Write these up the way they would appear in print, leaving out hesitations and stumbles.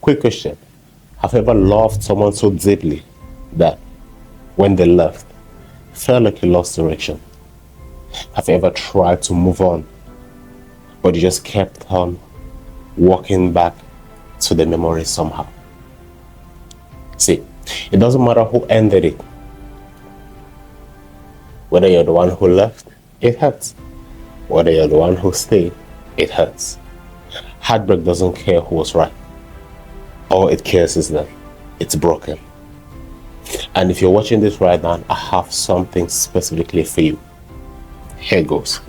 Quick question. Have you ever loved someone so deeply that when they left, felt like you lost direction? Have you ever tried to move on, but you just kept on walking back to the memory somehow? See, it doesn't matter who ended it. Whether you're the one who left, it hurts. Whether you're the one who stayed, it hurts. Heartbreak doesn't care who was right. All it cares is that it's broken. And if you're watching this right now, I have something specifically for you. Here goes.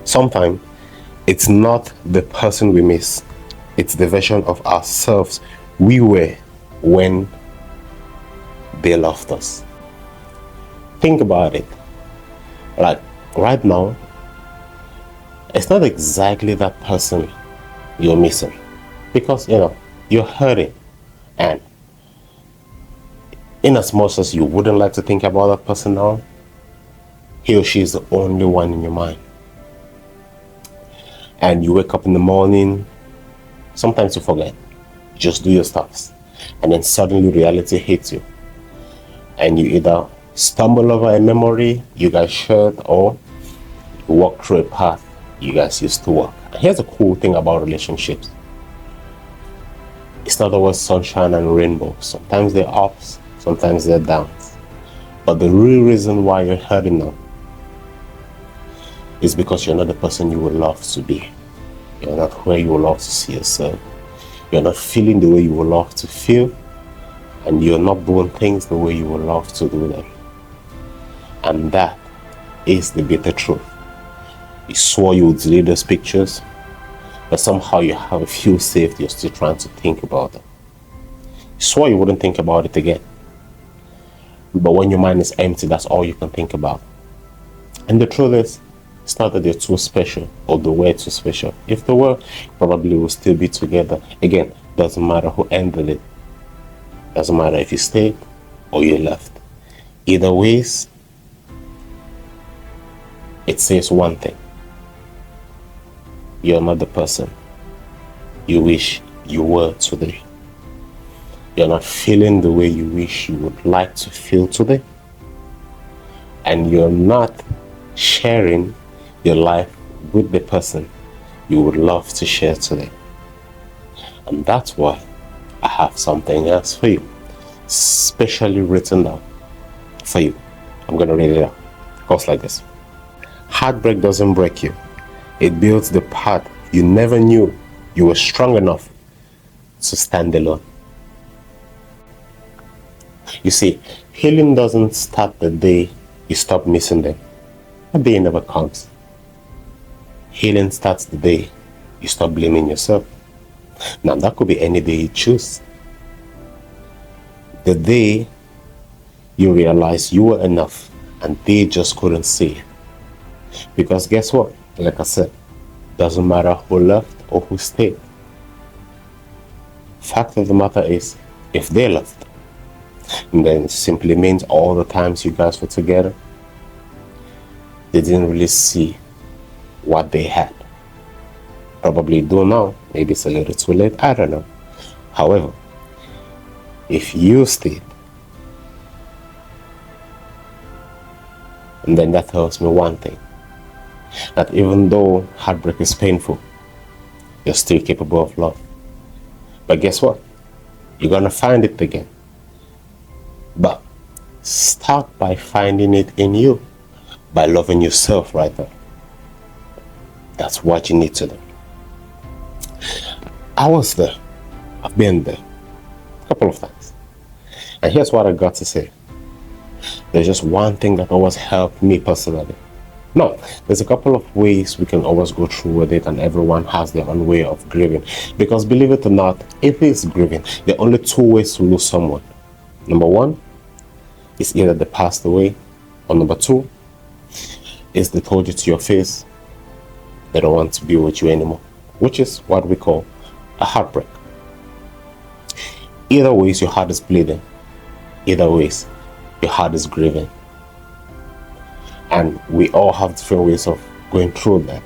Sometimes it's not the person we miss, it's the version of ourselves we were when they loved us. Think about it. Like right now, it's not exactly that person you're missing, because you're hurting, and in as much as you wouldn't like to think about that person now, he or she is the only one in your mind. And you wake up in the morning, sometimes you forget, you just do your stuffs, and then suddenly reality hits you, and you either stumble over a memory you guys shared, or you walk through a path you guys used to walk. And here's the cool thing about relationships. It's not always sunshine and rainbows. Sometimes they're ups, sometimes they're downs. But the real reason why you're hurting now is because you're not the person you would love to be. You're not where you would love to see yourself. You're not feeling the way you would love to feel. And you're not doing things the way you would love to do them. And that is the bitter truth. You swore you would delete those pictures, but somehow you have a few saved, you're still trying to think about them. You swore you wouldn't think about it again. But when your mind is empty, that's all you can think about. And the truth is, it's not that they're too special or they were too special. If they were, probably we'll still be together. Again, doesn't matter who ended it. Doesn't matter if you stayed or you left. Either ways, it says one thing. You're not the person you wish you were today. You're not feeling the way you wish you would like to feel today. And you're not sharing your life with the person you would love to share today. And that's why I have something else for you, specially written down for you. I'm going to read it out. It goes like this. Heartbreak doesn't break you. It builds the part you never knew you were strong enough to stand alone. You see, healing doesn't start the day you stop missing them. That day never comes. Healing starts the day you stop blaming yourself. Now, that could be any day you choose. The day you realize you were enough and they just couldn't see it. Because guess what? Like I said, doesn't matter who left or who stayed. Fact of the matter is, if they left, then it simply means all the times you guys were together, they didn't really see what they had. Probably do now, maybe it's a little too late, I don't know. However, if you stayed, and then that tells me one thing, that even though heartbreak is painful, you're still capable of love. But guess what? You're gonna find it again. But start by finding it in you, by loving yourself right now. That's what you need to do. I was there. I've been there a couple of times. And here's what I got to say. There's just one thing that always helped me personally. No, there's a couple of ways we can always go through with it, and everyone has their own way of grieving. Because believe it or not, it is grieving. There are only two ways to lose someone. Number one is either they passed away, or number two is they told you to your face they don't want to be with you anymore, which is what we call a heartbreak. Either ways, your heart is bleeding. Either ways, your heart is grieving. And we all have different ways of going through that.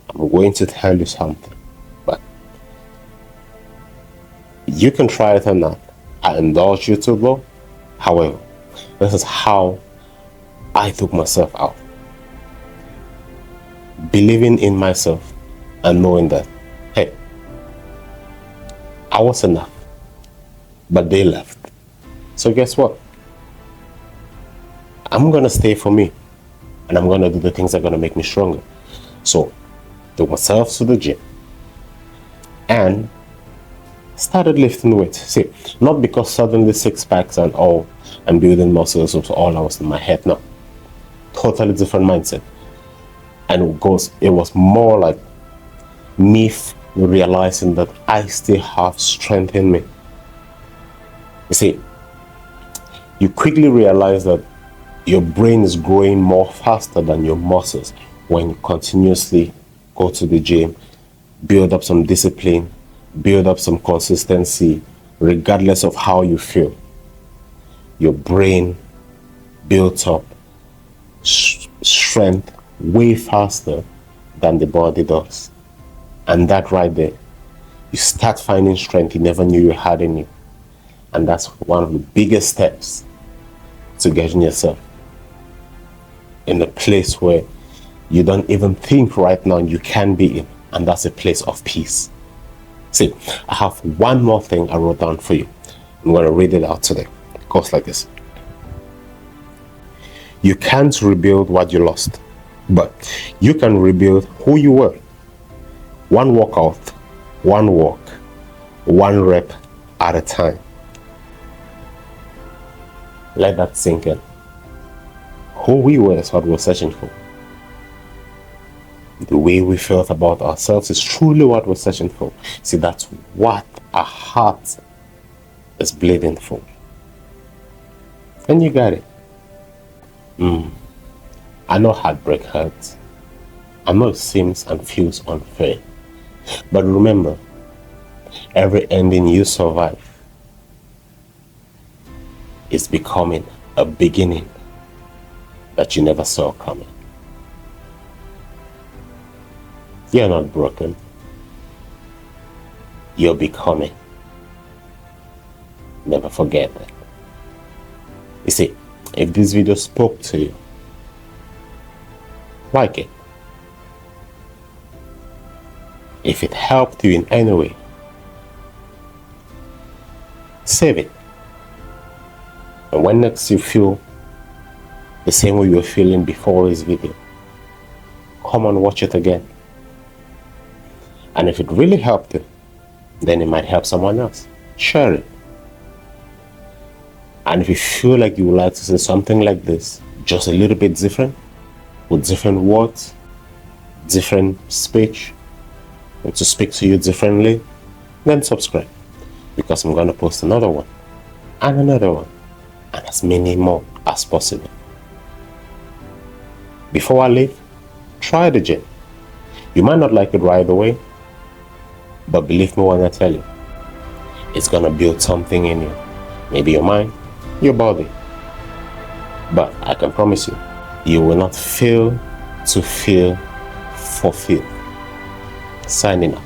I'm going to tell you something, but You can try it or not. I indulge you to though. However, this is how I took myself out. Believing in myself and knowing that, hey, I was enough, but they left. So guess what? I'm going to stay for me, and I'm going to do the things that are going to make me stronger. So, took myself to the gym and started lifting weights. See, not because suddenly six packs and all and building muscles was all that was in my head. No, totally different mindset. And it was more like me realizing that I still have strength in me. You see, you quickly realize that your brain is growing more faster than your muscles when you continuously go to the gym, build up some discipline, build up some consistency, regardless of how you feel. Your brain builds up strength way faster than the body does. And that right there, you start finding strength you never knew you had in you. And that's one of the biggest steps to getting yourself in a place where you don't even think right now you can be in. And that's a place of peace. See, I have one more thing I wrote down for you. I'm going to read it out today. It goes like this. You can't rebuild what you lost, but you can rebuild who you were. One workout, one walk, one rep at a time. Let that sink in. Who we were is what we're searching for. The way we felt about ourselves is truly what we're searching for. See, that's what our heart is bleeding for. And you got it. I know heartbreak hurts. I know it seems and feels unfair. But remember, every ending you survive is becoming a beginning that you never saw coming. You're not broken. You're becoming. Never forget that. You see, if this video spoke to you, like it. If it helped you in any way, save it. And when next you feel the same way you were feeling before this video, come and watch it again. And if it really helped you, then it might help someone else. Share it. And if you feel like you would like to say something like this, just a little bit different, with different words, different speech, and to speak to you differently, then subscribe. Because I'm going to post another one, and another one, and as many more as possible. Before I leave, try the gym. You might not like it right away, but believe me when I tell you, it's going to build something in you. Maybe your mind, your body. But I can promise you, you will not fail to feel fulfilled. Signing up.